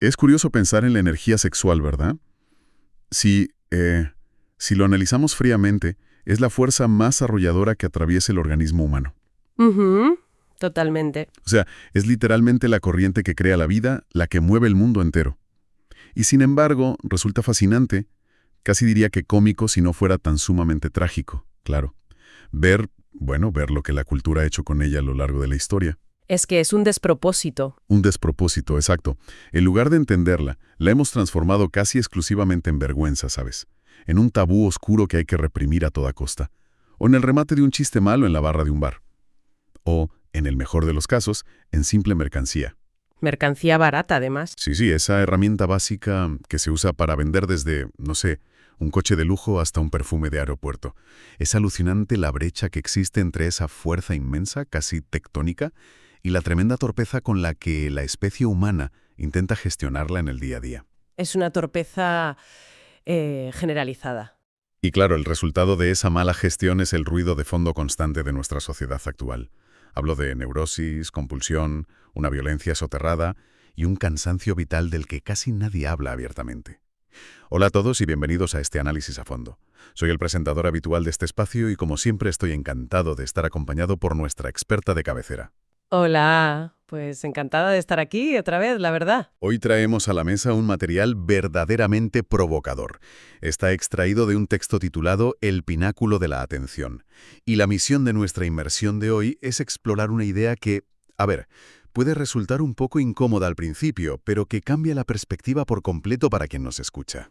Es curioso pensar en la energía sexual, ¿verdad? Si lo analizamos fríamente, es la fuerza más arrolladora que atraviesa el organismo humano. Ujú, totalmente. O sea, es literalmente la corriente que crea la vida, la que mueve el mundo entero. Y sin embargo, resulta fascinante, casi diría que cómico si no fuera tan sumamente trágico, claro. Ver lo que la cultura ha hecho con ella a lo largo de la historia. Es que es un despropósito. Un despropósito, exacto. En lugar de entenderla, la hemos transformado casi exclusivamente en vergüenza, ¿sabes? En un tabú oscuro que hay que reprimir a toda costa. O en el remate de un chiste malo en la barra de un bar. O, en el mejor de los casos, en simple mercancía. Mercancía barata, además. Sí, esa herramienta básica que se usa para vender desde, no sé, un coche de lujo hasta un perfume de aeropuerto. Es alucinante la brecha que existe entre esa fuerza inmensa, casi tectónica, y la tremenda torpeza con la que la especie humana intenta gestionarla en el día a día. Es una torpeza generalizada. Y claro, el resultado de esa mala gestión es el ruido de fondo constante de nuestra sociedad actual. Hablo de neurosis, compulsión, una violencia soterrada y un cansancio vital del que casi nadie habla abiertamente. Hola a todos y bienvenidos a este análisis a fondo. Soy el presentador habitual de este espacio y como siempre estoy encantado de estar acompañado por nuestra experta de cabecera. Hola, pues encantada de estar aquí otra vez, la verdad. Hoy traemos a la mesa un material verdaderamente provocador. Está extraído de un texto titulado El pináculo de la atención. Y la misión de nuestra inmersión de hoy es explorar una idea que, puede resultar un poco incómoda al principio, pero que cambia la perspectiva por completo para quien nos escucha.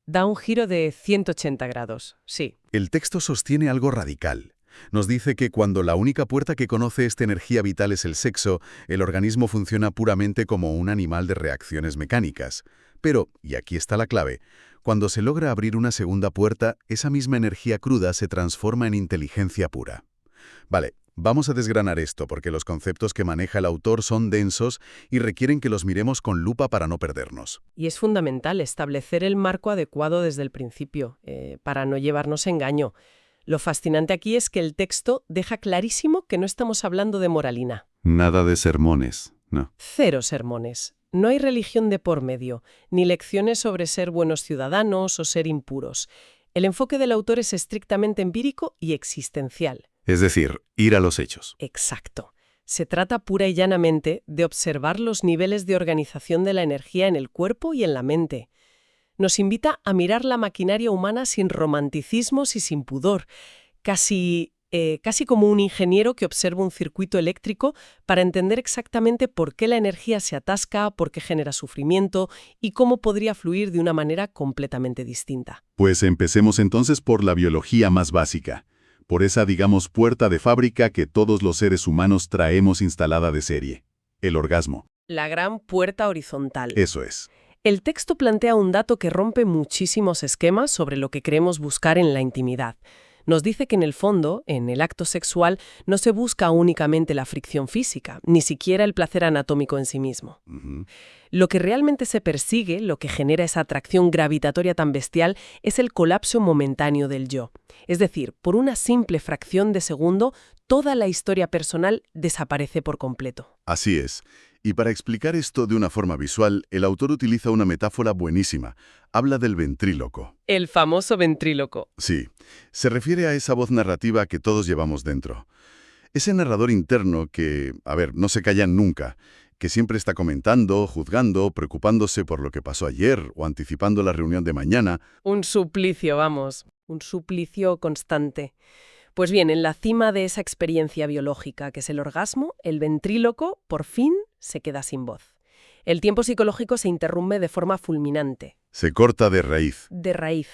Da un giro de 180 grados, sí. El texto sostiene algo radical. Nos dice que cuando la única puerta que conoce esta energía vital es el sexo, el organismo funciona puramente como un animal de reacciones mecánicas. Pero, y aquí está la clave, cuando se logra abrir una segunda puerta, esa misma energía cruda se transforma en inteligencia pura. Vale, vamos a desgranar esto porque los conceptos que maneja el autor son densos y requieren que los miremos con lupa para no perdernos. Y es fundamental establecer el marco adecuado desde el principio, para no llevarnos engaño. Lo fascinante aquí es que el texto deja clarísimo que no estamos hablando de moralina. Nada de sermones, no. Cero sermones. No hay religión de por medio, ni lecciones sobre ser buenos ciudadanos o ser impuros. El enfoque del autor es estrictamente empírico y existencial. Es decir, ir a los hechos. Exacto. Se trata pura y llanamente de observar los niveles de organización de la energía en el cuerpo y en la mente. Nos invita a mirar la maquinaria humana sin romanticismos y sin pudor, casi como un ingeniero que observa un circuito eléctrico para entender exactamente por qué la energía se atasca, por qué genera sufrimiento y cómo podría fluir de una manera completamente distinta. Pues empecemos entonces por la biología más básica, por esa, digamos, puerta de fábrica que todos los seres humanos traemos instalada de serie, el orgasmo. La gran puerta horizontal. Eso es. El texto plantea un dato que rompe muchísimos esquemas sobre lo que creemos buscar en la intimidad. Nos dice que en el fondo, en el acto sexual, no se busca únicamente la fricción física, ni siquiera el placer anatómico en sí mismo. Lo que realmente se persigue, lo que genera esa atracción gravitatoria tan bestial, es el colapso momentáneo del yo. Es decir, por una simple fracción de segundo, toda la historia personal desaparece por completo. Así es. Y para explicar esto de una forma visual, el autor utiliza una metáfora buenísima. Habla del ventríloco. El famoso ventríloco. Sí, se refiere a esa voz narrativa que todos llevamos dentro. Ese narrador interno que, no se calla nunca, que siempre está comentando, juzgando, preocupándose por lo que pasó ayer o anticipando la reunión de mañana. Un suplicio, vamos, un suplicio constante. Pues bien, en la cima de esa experiencia biológica que es el orgasmo, el ventríloco, por fin, se queda sin voz. El tiempo psicológico se interrumpe de forma fulminante. Se corta de raíz. De raíz.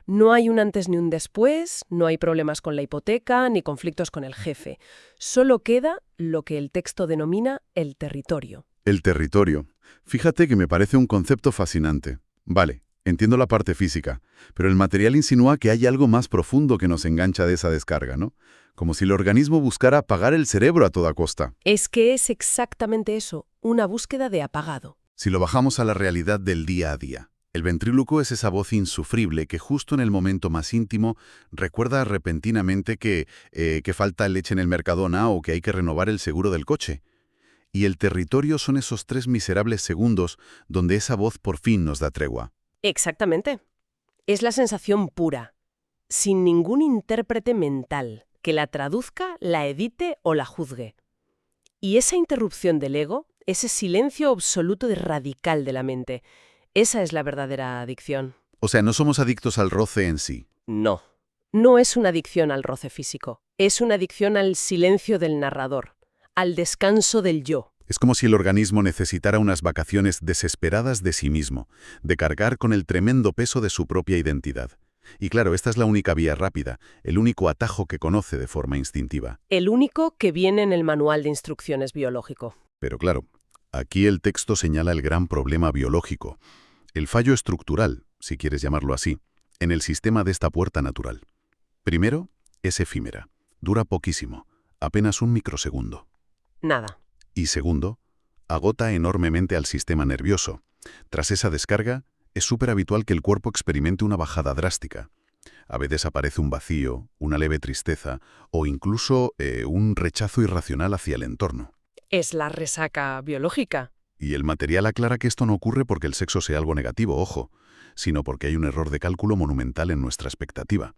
No hay un antes ni un después, no hay problemas con la hipoteca, ni conflictos con el jefe. Solo queda lo que el texto denomina el territorio. El territorio. Fíjate que me parece un concepto fascinante. Vale. Entiendo la parte física, pero el material insinúa que hay algo más profundo que nos engancha de esa descarga, ¿no? Como si el organismo buscara apagar el cerebro a toda costa. Es que es exactamente eso, una búsqueda de apagado. Si lo bajamos a la realidad del día a día, el ventríloco es esa voz insufrible que justo en el momento más íntimo recuerda repentinamente que falta leche en el Mercadona o que hay que renovar el seguro del coche. Y el territorio son esos 3 miserables segundos donde esa voz por fin nos da tregua. Exactamente. Es la sensación pura, sin ningún intérprete mental que la traduzca, la edite o la juzgue. Y esa interrupción del ego, ese silencio absoluto y radical de la mente, esa es la verdadera adicción. O sea, no somos adictos al roce en sí. No. No es una adicción al roce físico. Es una adicción al silencio del narrador, al descanso del yo. Es como si el organismo necesitara unas vacaciones desesperadas de sí mismo, de cargar con el tremendo peso de su propia identidad. Y claro, esta es la única vía rápida, el único atajo que conoce de forma instintiva. El único que viene en el manual de instrucciones biológico. Pero claro, aquí el texto señala el gran problema biológico, el fallo estructural, si quieres llamarlo así, en el sistema de esta puerta natural. Primero, es efímera, dura poquísimo, apenas un microsegundo. Nada. Y segundo, agota enormemente al sistema nervioso. Tras esa descarga, es súper habitual que el cuerpo experimente una bajada drástica. A veces aparece un vacío, una leve tristeza o incluso un rechazo irracional hacia el entorno. Es la resaca biológica. Y el material aclara que esto no ocurre porque el sexo sea algo negativo, ojo, sino porque hay un error de cálculo monumental en nuestra expectativa.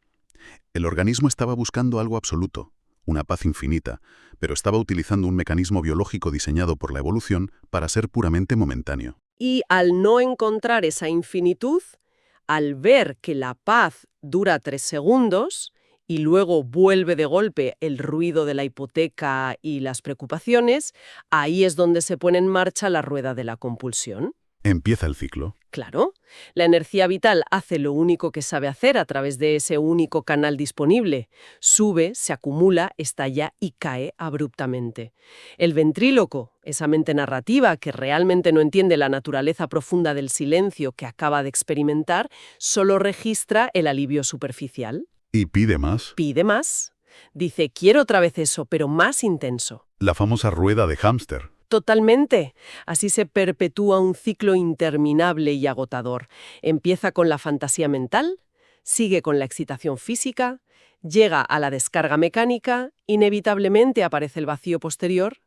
El organismo estaba buscando algo absoluto, una paz infinita, pero estaba utilizando un mecanismo biológico diseñado por la evolución para ser puramente momentáneo. Y al no encontrar esa infinitud, al ver que la paz dura 3 segundos y luego vuelve de golpe el ruido de la hipoteca y las preocupaciones, ahí es donde se pone en marcha la rueda de la compulsión. Empieza el ciclo. Claro, la energía vital hace lo único que sabe hacer a través de ese único canal disponible. Sube, se acumula, estalla y cae abruptamente. El ventríloco, esa mente narrativa que realmente no entiende la naturaleza profunda del silencio que acaba de experimentar, solo registra el alivio superficial. Y pide más. Pide más. Dice, quiero otra vez eso, pero más intenso. La famosa rueda de hámster. Totalmente. Así se perpetúa un ciclo interminable y agotador. Empieza con la fantasía mental, sigue con la excitación física, llega a la descarga mecánica, inevitablemente aparece el vacío posterior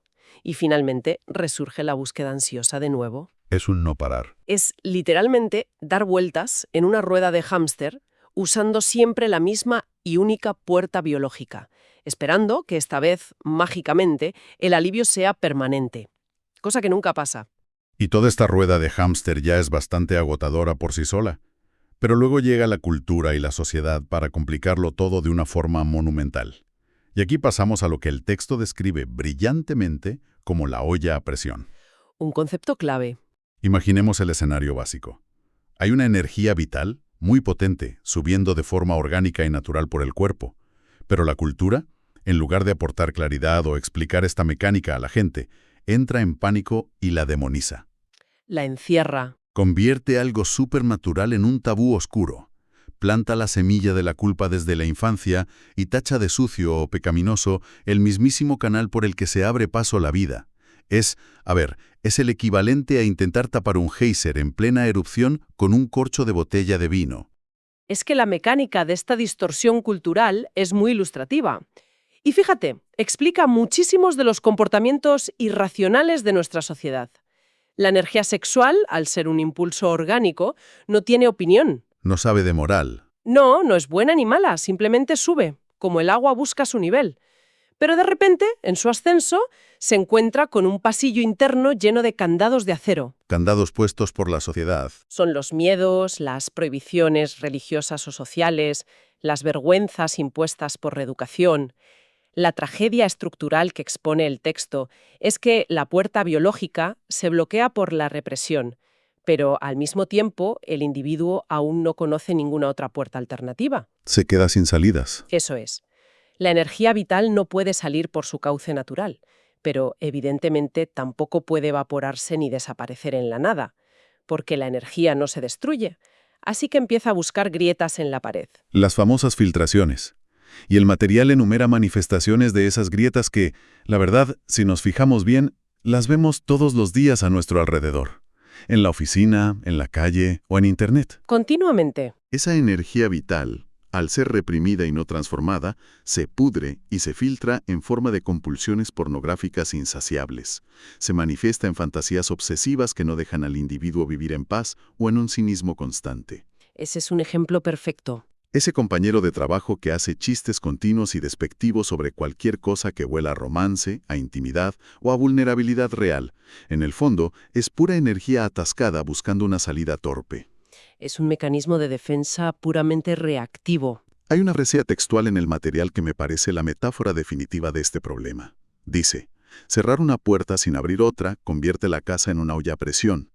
y finalmente resurge la búsqueda ansiosa de nuevo. Es un no parar. Es literalmente dar vueltas en una rueda de hámster usando siempre la misma y única puerta biológica, esperando que esta vez, mágicamente, el alivio sea permanente. Cosa que nunca pasa. Y toda esta rueda de hámster ya es bastante agotadora por sí sola. Pero luego llega la cultura y la sociedad para complicarlo todo de una forma monumental. Y aquí pasamos a lo que el texto describe brillantemente como la olla a presión. Un concepto clave. Imaginemos el escenario básico. Hay una energía vital muy potente, subiendo de forma orgánica y natural por el cuerpo. Pero la cultura, en lugar de aportar claridad o explicar esta mecánica a la gente, entra en pánico y la demoniza. La encierra. Convierte algo supernatural en un tabú oscuro. Planta la semilla de la culpa desde la infancia y tacha de sucio o pecaminoso el mismísimo canal por el que se abre paso la vida. Es el equivalente a intentar tapar un geyser en plena erupción con un corcho de botella de vino. Es que la mecánica de esta distorsión cultural es muy ilustrativa. Y fíjate, explica muchísimos de los comportamientos irracionales de nuestra sociedad. La energía sexual, al ser un impulso orgánico, no tiene opinión. No sabe de moral. No es buena ni mala, simplemente sube, como el agua busca su nivel. Pero de repente, en su ascenso, se encuentra con un pasillo interno lleno de candados de acero. Candados puestos por la sociedad. Son los miedos, las prohibiciones religiosas o sociales, las vergüenzas impuestas por reeducación. La tragedia estructural que expone el texto es que la puerta biológica se bloquea por la represión, pero al mismo tiempo el individuo aún no conoce ninguna otra puerta alternativa. Se queda sin salidas. Eso es. La energía vital no puede salir por su cauce natural, pero evidentemente tampoco puede evaporarse ni desaparecer en la nada, porque la energía no se destruye, así que empieza a buscar grietas en la pared. Las famosas filtraciones. Y el material enumera manifestaciones de esas grietas que, la verdad, si nos fijamos bien, las vemos todos los días a nuestro alrededor. En la oficina, en la calle o en Internet. Continuamente. Esa energía vital, Al ser reprimida y no transformada, se pudre y se filtra en forma de compulsiones pornográficas insaciables. Se manifiesta en fantasías obsesivas que no dejan al individuo vivir en paz o en un cinismo constante. Ese es un ejemplo perfecto. Ese compañero de trabajo que hace chistes continuos y despectivos sobre cualquier cosa que huela a romance, a intimidad o a vulnerabilidad real, en el fondo es pura energía atascada buscando una salida torpe. Es un mecanismo de defensa puramente reactivo. Hay una reseña textual en el material que me parece la metáfora definitiva de este problema. Dice, cerrar una puerta sin abrir otra convierte la casa en una olla a presión.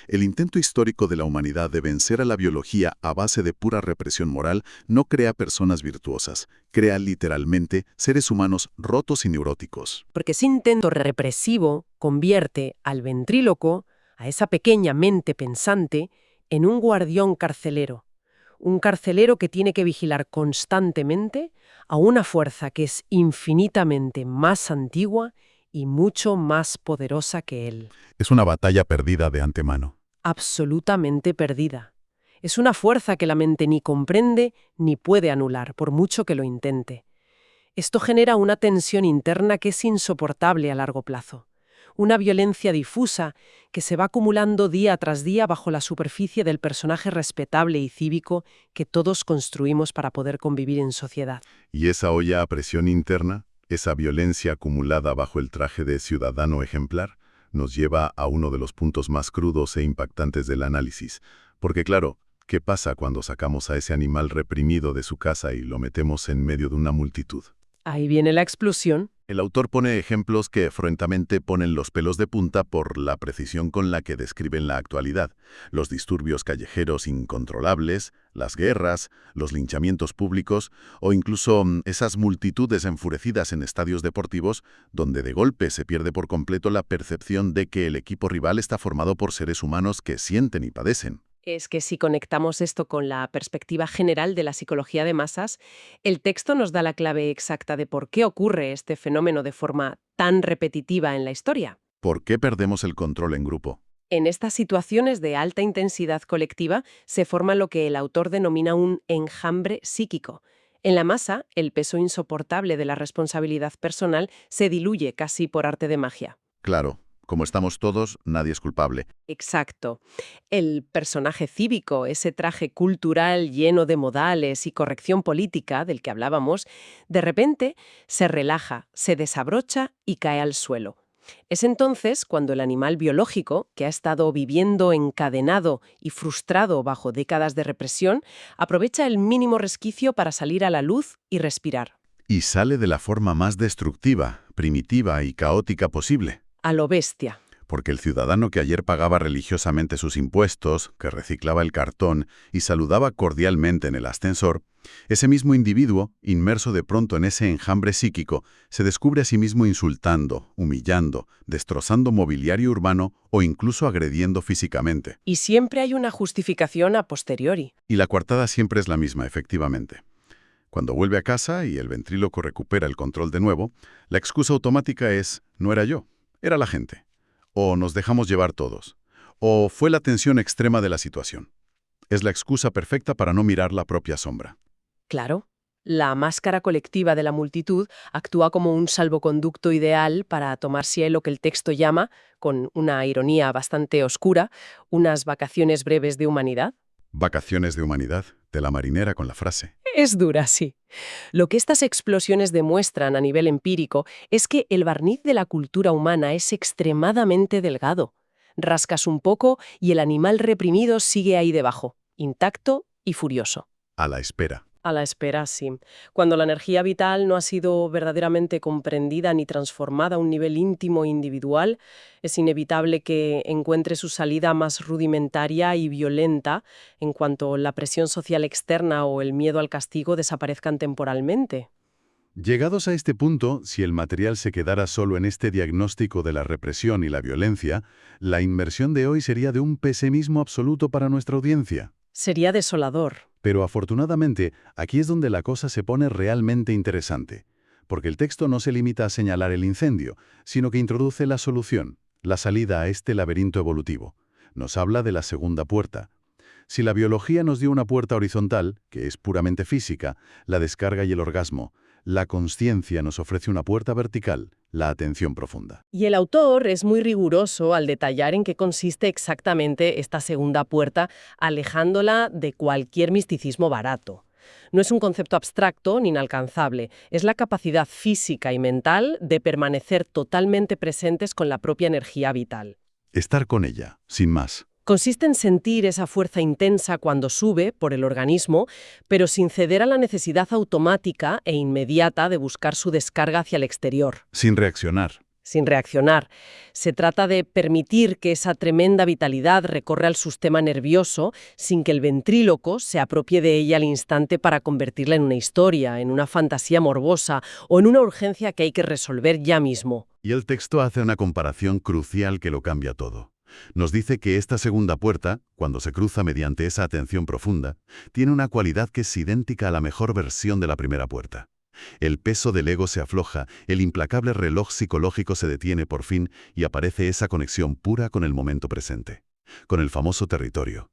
El intento histórico de la humanidad de vencer a la biología a base de pura represión moral no crea personas virtuosas, crea literalmente seres humanos rotos y neuróticos. Porque ese intento represivo convierte al ventríloco, a esa pequeña mente pensante, en un guardián carcelero. Un carcelero que tiene que vigilar constantemente a una fuerza que es infinitamente más antigua y mucho más poderosa que él. Es una batalla perdida de antemano. Absolutamente perdida. Es una fuerza que la mente ni comprende ni puede anular, por mucho que lo intente. Esto genera una tensión interna que es insoportable a largo plazo. Una violencia difusa que se va acumulando día tras día bajo la superficie del personaje respetable y cívico que todos construimos para poder convivir en sociedad. ¿Y esa olla a presión interna, esa violencia acumulada bajo el traje de ciudadano ejemplar, nos lleva a uno de los puntos más crudos e impactantes del análisis? Porque claro, ¿qué pasa cuando sacamos a ese animal reprimido de su casa y lo metemos en medio de una multitud? Ahí viene la explosión. El autor pone ejemplos que francamente ponen los pelos de punta por la precisión con la que describen la actualidad. Los disturbios callejeros incontrolables, las guerras, los linchamientos públicos o incluso esas multitudes enfurecidas en estadios deportivos donde de golpe se pierde por completo la percepción de que el equipo rival está formado por seres humanos que sienten y padecen. Es que si conectamos esto con la perspectiva general de la psicología de masas, el texto nos da la clave exacta de por qué ocurre este fenómeno de forma tan repetitiva en la historia. ¿Por qué perdemos el control en grupo? En estas situaciones de alta intensidad colectiva se forma lo que el autor denomina un enjambre psíquico. En la masa, el peso insoportable de la responsabilidad personal se diluye casi por arte de magia. Claro, como estamos todos, nadie es culpable. Exacto. El personaje cívico, ese traje cultural lleno de modales y corrección política del que hablábamos, de repente se relaja, se desabrocha y cae al suelo. Es entonces cuando el animal biológico, que ha estado viviendo encadenado y frustrado bajo décadas de represión, aprovecha el mínimo resquicio para salir a la luz y respirar. Y sale de la forma más destructiva, primitiva y caótica posible. A lo bestia. Porque el ciudadano que ayer pagaba religiosamente sus impuestos, que reciclaba el cartón y saludaba cordialmente en el ascensor, ese mismo individuo, inmerso de pronto en ese enjambre psíquico, se descubre a sí mismo insultando, humillando, destrozando mobiliario urbano o incluso agrediendo físicamente. Y siempre hay una justificación a posteriori. Y la coartada siempre es la misma, efectivamente. Cuando vuelve a casa y el ventríloco recupera el control de nuevo, la excusa automática es «no era yo, era la gente». O nos dejamos llevar todos. O fue la tensión extrema de la situación. Es la excusa perfecta para no mirar la propia sombra. Claro, la máscara colectiva de la multitud actúa como un salvoconducto ideal para tomarse lo que el texto llama, con una ironía bastante oscura, unas vacaciones breves de humanidad. Vacaciones de humanidad, de la marinera con la frase. Es dura, sí. Lo que estas explosiones demuestran a nivel empírico es que el barniz de la cultura humana es extremadamente delgado. Rascas un poco y el animal reprimido sigue ahí debajo, intacto y furioso. A la espera. A la espera, sí. Cuando la energía vital no ha sido verdaderamente comprendida ni transformada a un nivel íntimo e individual, es inevitable que encuentre su salida más rudimentaria y violenta en cuanto la presión social externa o el miedo al castigo desaparezcan temporalmente. Llegados a este punto, si el material se quedara solo en este diagnóstico de la represión y la violencia, la inmersión de hoy sería de un pesimismo absoluto para nuestra audiencia. Sería desolador. Pero afortunadamente, aquí es donde la cosa se pone realmente interesante, porque el texto no se limita a señalar el incendio, sino que introduce la solución, la salida a este laberinto evolutivo. Nos habla de la segunda puerta. Si la biología nos dio una puerta horizontal, que es puramente física, la descarga y el orgasmo, la consciencia nos ofrece una puerta vertical, la atención profunda. Y el autor es muy riguroso al detallar en qué consiste exactamente esta segunda puerta, alejándola de cualquier misticismo barato. No es un concepto abstracto ni inalcanzable, es la capacidad física y mental de permanecer totalmente presentes con la propia energía vital. Estar con ella, sin más. Consiste en sentir esa fuerza intensa cuando sube por el organismo, pero sin ceder a la necesidad automática e inmediata de buscar su descarga hacia el exterior. Sin reaccionar. Sin reaccionar. Se trata de permitir que esa tremenda vitalidad recorra el sistema nervioso sin que el ventríloco se apropie de ella al instante para convertirla en una historia, en una fantasía morbosa o en una urgencia que hay que resolver ya mismo. Y el texto hace una comparación crucial que lo cambia todo. Nos dice que esta segunda puerta, cuando se cruza mediante esa atención profunda, tiene una cualidad que es idéntica a la mejor versión de la primera puerta. El peso del ego se afloja, el implacable reloj psicológico se detiene por fin y aparece esa conexión pura con el momento presente, con el famoso territorio.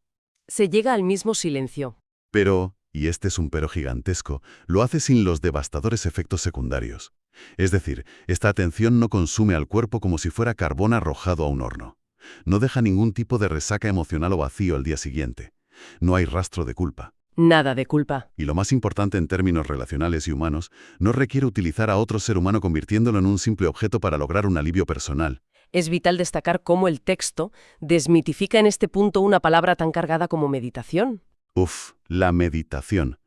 Se llega al mismo silencio. Pero, y este es un pero gigantesco, lo hace sin los devastadores efectos secundarios. Es decir, esta atención no consume al cuerpo como si fuera carbón arrojado a un horno. No deja ningún tipo de resaca emocional o vacío al día siguiente. No hay rastro de culpa. Nada de culpa. Y lo más importante en términos relacionales y humanos, no requiere utilizar a otro ser humano convirtiéndolo en un simple objeto para lograr un alivio personal. Es vital destacar cómo el texto desmitifica en este punto una palabra tan cargada como meditación. La meditación.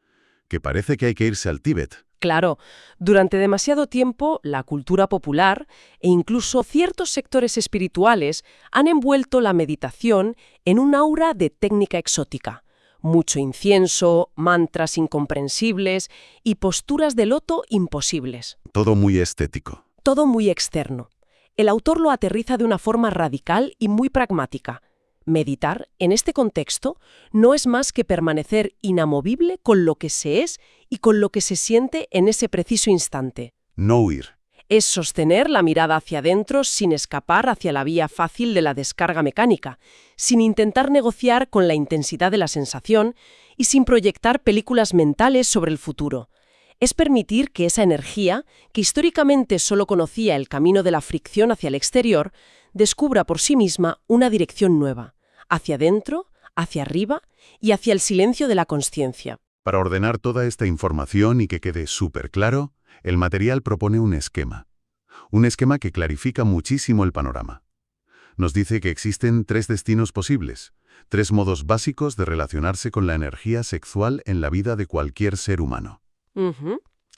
Que parece que hay que irse al Tíbet. Claro, durante demasiado tiempo la cultura popular e incluso ciertos sectores espirituales han envuelto la meditación en un aura de técnica exótica. Mucho incienso, mantras incomprensibles y posturas de loto imposibles. Todo muy estético. Todo muy externo. El autor lo aterriza de una forma radical y muy pragmática. Meditar, en este contexto, no es más que permanecer inamovible con lo que se es y con lo que se siente en ese preciso instante. No huir. Es sostener la mirada hacia adentro sin escapar hacia la vía fácil de la descarga mecánica, sin intentar negociar con la intensidad de la sensación y sin proyectar películas mentales sobre el futuro. Es permitir que esa energía, que históricamente solo conocía el camino de la fricción hacia el exterior, descubra por sí misma una dirección nueva, hacia adentro, hacia arriba y hacia el silencio de la consciencia. Para ordenar toda esta información y que quede súper claro, el material propone un esquema. Un esquema que clarifica muchísimo el panorama. Nos dice que existen 3 destinos posibles, 3 modos básicos de relacionarse con la energía sexual en la vida de cualquier ser humano.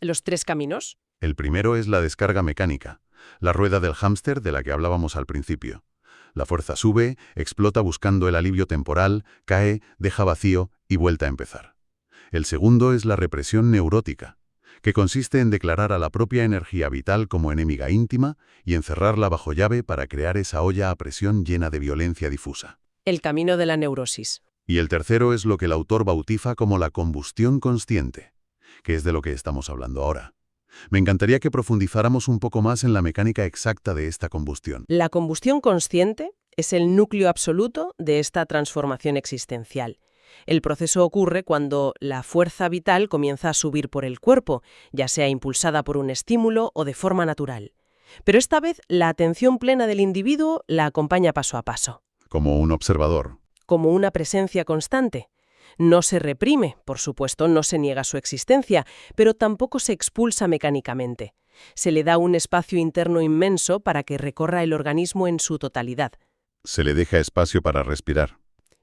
Los 3 caminos. El primero es la descarga mecánica, la rueda del hámster de la que hablábamos al principio. La fuerza sube, explota buscando el alivio temporal, cae, deja vacío y vuelta a empezar. El segundo es la represión neurótica, que consiste en declarar a la propia energía vital como enemiga íntima y encerrarla bajo llave para crear esa olla a presión llena de violencia difusa. El camino de la neurosis. Y el tercero es lo que el autor bautiza como la combustión consciente, que es de lo que estamos hablando ahora. Me encantaría que profundizáramos un poco más en la mecánica exacta de esta combustión. La combustión consciente es el núcleo absoluto de esta transformación existencial. El proceso ocurre cuando la fuerza vital comienza a subir por el cuerpo, ya sea impulsada por un estímulo o de forma natural. Pero esta vez la atención plena del individuo la acompaña paso a paso. Como un observador. Como una presencia constante. No se reprime, por supuesto, no se niega su existencia, pero tampoco se expulsa mecánicamente. Se le da un espacio interno inmenso para que recorra el organismo en su totalidad. Se le deja espacio para respirar.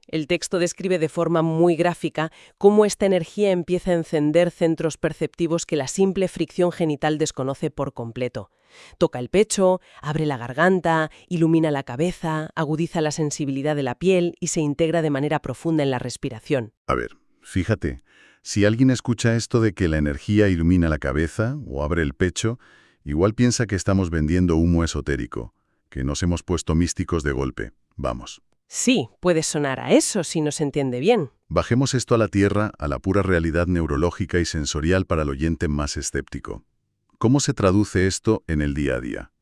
El texto describe de forma muy gráfica cómo esta energía empieza a encender centros perceptivos que la simple fricción genital desconoce por completo. Toca el pecho, abre la garganta, ilumina la cabeza, agudiza la sensibilidad de la piel y se integra de manera profunda en la respiración. A ver, fíjate, si alguien escucha esto de que la energía ilumina la cabeza o abre el pecho, igual piensa que estamos vendiendo humo esotérico, que nos hemos puesto místicos de golpe. Vamos. Sí, puede sonar a eso si no se entiende bien. Bajemos esto a la tierra, a la pura realidad neurológica y sensorial para el oyente más escéptico. ¿Cómo se traduce esto en el día a día?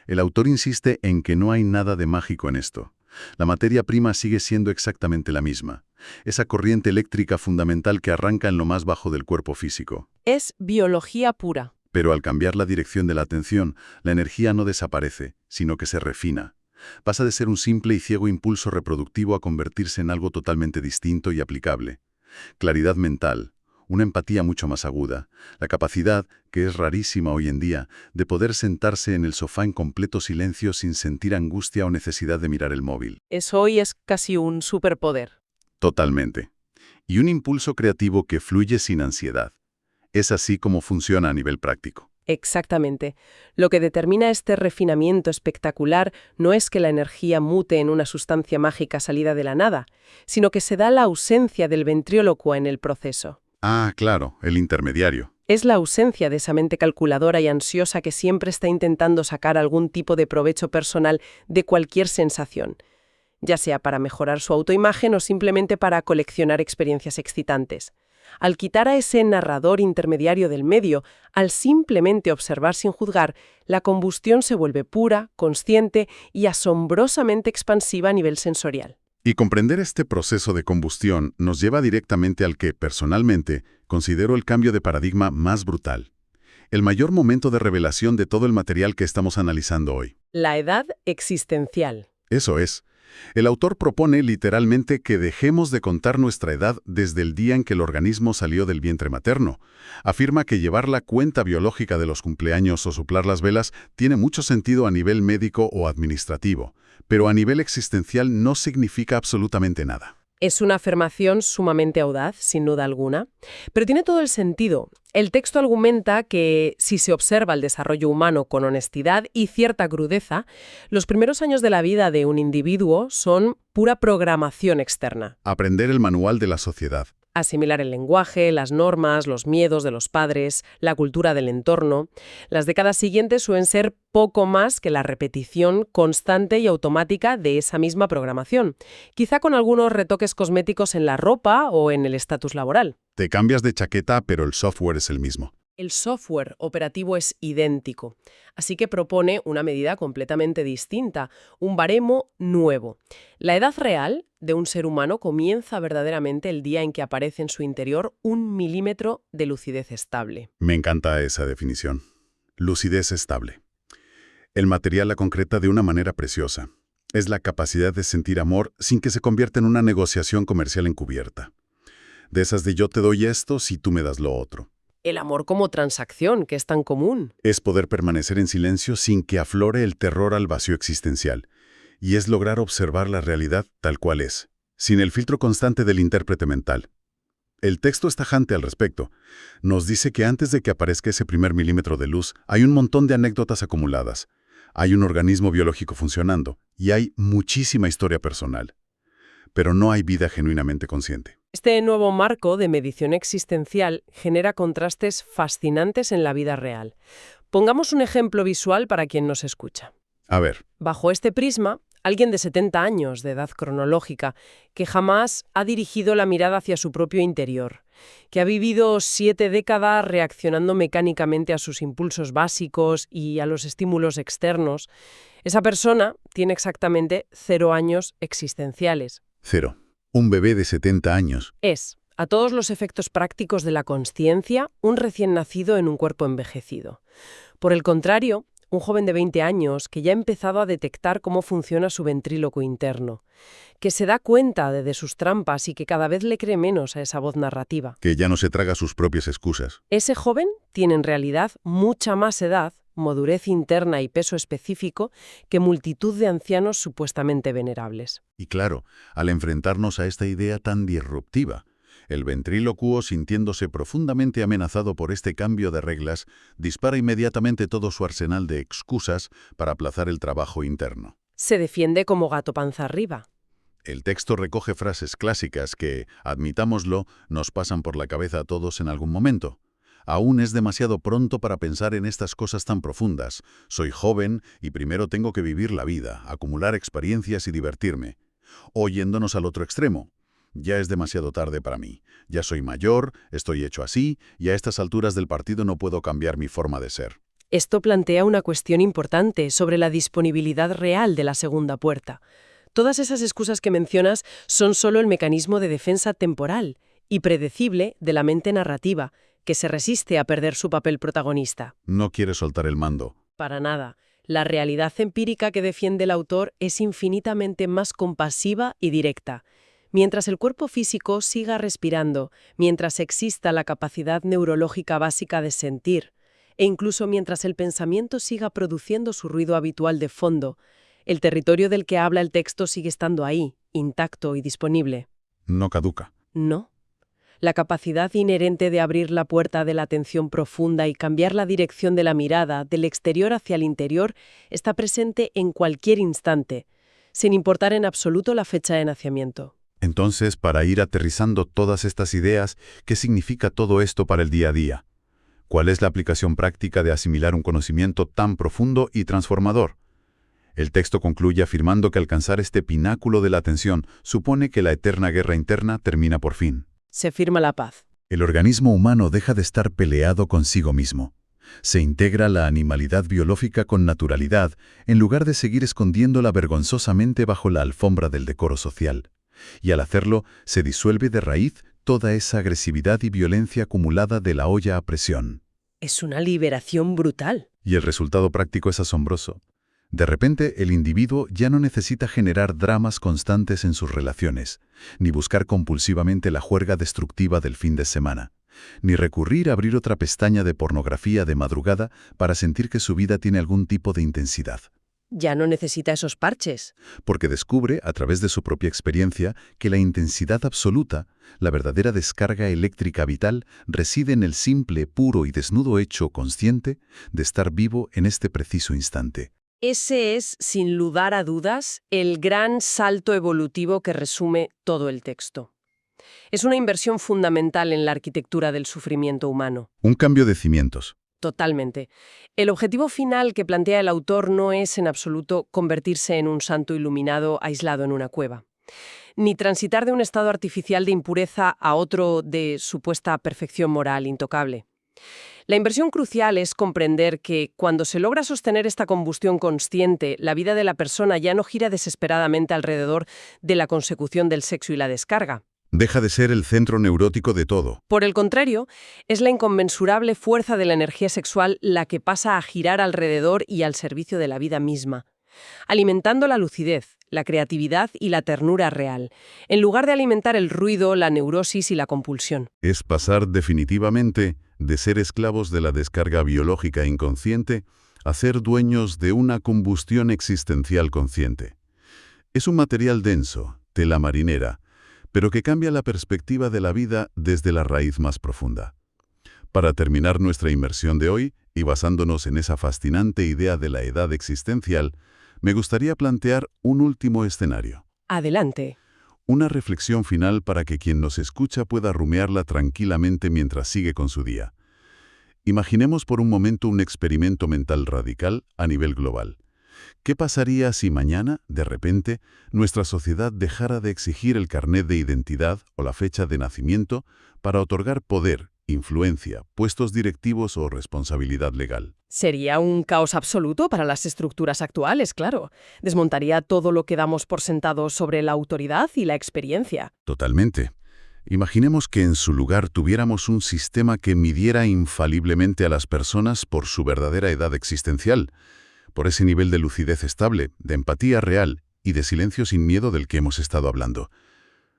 El autor insiste en que no hay nada de mágico en esto. La materia prima sigue siendo exactamente la misma. esa corriente eléctrica fundamental que arranca en lo más bajo del cuerpo físico. Es biología pura. Pero al cambiar la dirección de la atención, la energía no desaparece, sino que se refina. Pasa de ser un simple y ciego impulso reproductivo a convertirse en algo totalmente distinto y aplicable. Claridad mental, una empatía mucho más aguda, la capacidad, que es rarísima hoy en día, de poder sentarse en el sofá en completo silencio sin sentir angustia o necesidad de mirar el móvil. Eso hoy es casi un superpoder. Totalmente. Y un impulso creativo que fluye sin ansiedad. Es así como funciona a nivel práctico. Exactamente. Lo que determina este refinamiento espectacular no es que la energía mute en una sustancia mágica salida de la nada, sino que se da la ausencia del ventrílocuo en el proceso. Ah, claro, el intermediario. Es la ausencia de esa mente calculadora y ansiosa que siempre está intentando sacar algún tipo de provecho personal de cualquier sensación, ya sea para mejorar su autoimagen o simplemente para coleccionar experiencias excitantes. Al quitar a ese narrador intermediario del medio, al simplemente observar sin juzgar, la combustión se vuelve pura, consciente y asombrosamente expansiva a nivel sensorial. Y comprender este proceso de combustión nos lleva directamente al que, personalmente, considero el cambio de paradigma más brutal. El mayor momento de revelación de todo el material que estamos analizando hoy. La edad existencial. Eso es. El autor propone literalmente que dejemos de contar nuestra edad desde el día en que el organismo salió del vientre materno. Afirma que llevar la cuenta biológica de los cumpleaños o soplar las velas tiene mucho sentido a nivel médico o administrativo, pero a nivel existencial no significa absolutamente nada. Es una afirmación sumamente audaz, sin duda alguna, pero tiene todo el sentido. El texto argumenta que, si se observa el desarrollo humano con honestidad y cierta crudeza, los primeros años de la vida de un individuo son pura programación externa. Aprender el manual de la sociedad. Asimilar el lenguaje, las normas, los miedos de los padres, la cultura del entorno. Las décadas siguientes suelen ser poco más que la repetición constante y automática de esa misma programación, quizá con algunos retoques cosméticos en la ropa o en el estatus laboral. Te cambias de chaqueta, pero el software es el mismo. El software operativo es idéntico, así que propone una medida completamente distinta, un baremo nuevo. La edad real de un ser humano comienza verdaderamente el día en que aparece en su interior 1 milímetro de lucidez estable. Me encanta esa definición. Lucidez estable. El material la concreta de una manera preciosa. Es la capacidad de sentir amor sin que se convierta en una negociación comercial encubierta. De esas de yo te doy esto si tú me das lo otro. El amor como transacción, que es tan común. Es poder permanecer en silencio sin que aflore el terror al vacío existencial. Y es lograr observar la realidad tal cual es, sin el filtro constante del intérprete mental. El texto es tajante al respecto. Nos dice que antes de que aparezca ese primer milímetro de luz, hay un montón de anécdotas acumuladas. Hay un organismo biológico funcionando y hay muchísima historia personal. Pero no hay vida genuinamente consciente. Este nuevo marco de medición existencial genera contrastes fascinantes en la vida real. Pongamos un ejemplo visual para quien nos escucha. A ver. Bajo este prisma, alguien de 70 años de edad cronológica, que jamás ha dirigido la mirada hacia su propio interior, que ha vivido 7 décadas reaccionando mecánicamente a sus impulsos básicos y a los estímulos externos, esa persona tiene exactamente 0 años existenciales. 0. Un bebé de 70 años. Es, a todos los efectos prácticos de la consciencia, un recién nacido en un cuerpo envejecido. Por el contrario, un joven de 20 años que ya ha empezado a detectar cómo funciona su ventríloco interno, que se da cuenta de sus trampas y que cada vez le cree menos a esa voz narrativa. Que ya no se traga sus propias excusas. Ese joven tiene en realidad mucha más edad, madurez interna y peso específico que multitud de ancianos supuestamente venerables. Y claro, al enfrentarnos a esta idea tan disruptiva, el ventrílocuo, sintiéndose profundamente amenazado por este cambio de reglas, dispara inmediatamente todo su arsenal de excusas para aplazar el trabajo interno. Se defiende como gato panza arriba. El texto recoge frases clásicas que, admitámoslo, nos pasan por la cabeza a todos en algún momento. Aún es demasiado pronto para pensar en estas cosas tan profundas. Soy joven y primero tengo que vivir la vida, acumular experiencias y divertirme. O yéndonos al otro extremo. Ya es demasiado tarde para mí. Ya soy mayor, estoy hecho así, y a estas alturas del partido no puedo cambiar mi forma de ser. Esto plantea una cuestión importante sobre la disponibilidad real de la segunda puerta. Todas esas excusas que mencionas son solo el mecanismo de defensa temporal y predecible de la mente narrativa, que se resiste a perder su papel protagonista. No quiere soltar el mando. Para nada. La realidad empírica que defiende el autor es infinitamente más compasiva y directa. Mientras el cuerpo físico siga respirando, mientras exista la capacidad neurológica básica de sentir, e incluso mientras el pensamiento siga produciendo su ruido habitual de fondo, el territorio del que habla el texto sigue estando ahí, intacto y disponible. No caduca. No. La capacidad inherente de abrir la puerta de la atención profunda y cambiar la dirección de la mirada del exterior hacia el interior está presente en cualquier instante, sin importar en absoluto la fecha de nacimiento. Entonces, para ir aterrizando todas estas ideas, ¿qué significa todo esto para el día a día? ¿Cuál es la aplicación práctica de asimilar un conocimiento tan profundo y transformador? El texto concluye afirmando que alcanzar este pináculo de la atención supone que la eterna guerra interna termina por fin. Se firma la paz. El organismo humano deja de estar peleado consigo mismo. Se integra la animalidad biológica con naturalidad, en lugar de seguir escondiéndola vergonzosamente bajo la alfombra del decoro social. Y al hacerlo, se disuelve de raíz toda esa agresividad y violencia acumulada de la olla a presión. Es una liberación brutal. Y el resultado práctico es asombroso. De repente, el individuo ya no necesita generar dramas constantes en sus relaciones, ni buscar compulsivamente la juerga destructiva del fin de semana, ni recurrir a abrir otra pestaña de pornografía de madrugada para sentir que su vida tiene algún tipo de intensidad. Ya no necesita esos parches. Porque descubre, a través de su propia experiencia, que la intensidad absoluta, la verdadera descarga eléctrica vital, reside en el simple, puro y desnudo hecho consciente de estar vivo en este preciso instante. Ese es, sin lugar a dudas, el gran salto evolutivo que resume todo el texto. Es una inversión fundamental en la arquitectura del sufrimiento humano. Un cambio de cimientos. Totalmente. El objetivo final que plantea el autor no es en absoluto convertirse en un santo iluminado aislado en una cueva, ni transitar de un estado artificial de impureza a otro de supuesta perfección moral intocable. La inversión crucial es comprender que, cuando se logra sostener esta combustión consciente, la vida de la persona ya no gira desesperadamente alrededor de la consecución del sexo y la descarga. Deja de ser el centro neurótico de todo. Por el contrario, es la inconmensurable fuerza de la energía sexual la que pasa a girar alrededor y al servicio de la vida misma, alimentando la lucidez, la creatividad y la ternura real, en lugar de alimentar el ruido, la neurosis y la compulsión. Es pasar definitivamente de ser esclavos de la descarga biológica inconsciente a ser dueños de una combustión existencial consciente. Es un material denso, tela marinera, pero que cambia la perspectiva de la vida desde la raíz más profunda. Para terminar nuestra inmersión de hoy, y basándonos en esa fascinante idea de la edad existencial, me gustaría plantear un último escenario. Adelante. Una reflexión final para que quien nos escucha pueda rumiarla tranquilamente mientras sigue con su día. Imaginemos por un momento un experimento mental radical a nivel global. ¿Qué pasaría si mañana, de repente, nuestra sociedad dejara de exigir el carnet de identidad o la fecha de nacimiento para otorgar poder, influencia, puestos directivos o responsabilidad legal? Sería un caos absoluto para las estructuras actuales, claro. Desmontaría todo lo que damos por sentado sobre la autoridad y la experiencia. Totalmente. Imaginemos que en su lugar tuviéramos un sistema que midiera infaliblemente a las personas por su verdadera edad existencial, por ese nivel de lucidez estable, de empatía real y de silencio sin miedo del que hemos estado hablando.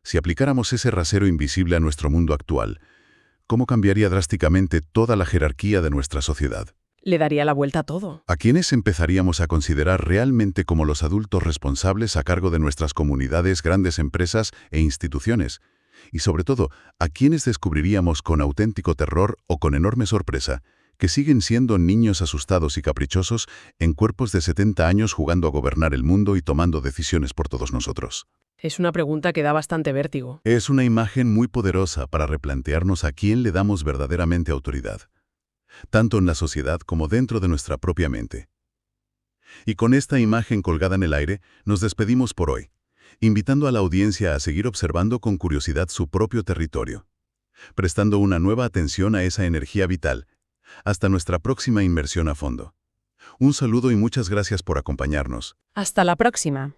Si aplicáramos ese rasero invisible a nuestro mundo actual, ¿cómo cambiaría drásticamente toda la jerarquía de nuestra sociedad? Le daría la vuelta a todo. ¿A quiénes empezaríamos a considerar realmente como los adultos responsables a cargo de nuestras comunidades, grandes empresas e instituciones? Y sobre todo, ¿a quiénes descubriríamos con auténtico terror o con enorme sorpresa que siguen siendo niños asustados y caprichosos en cuerpos de 70 años jugando a gobernar el mundo y tomando decisiones por todos nosotros? Es una pregunta que da bastante vértigo. Es una imagen muy poderosa para replantearnos a quién le damos verdaderamente autoridad, tanto en la sociedad como dentro de nuestra propia mente. Y con esta imagen colgada en el aire, nos despedimos por hoy, invitando a la audiencia a seguir observando con curiosidad su propio territorio, prestando una nueva atención a esa energía vital. Hasta nuestra próxima inmersión a fondo. Un saludo y muchas gracias por acompañarnos. Hasta la próxima.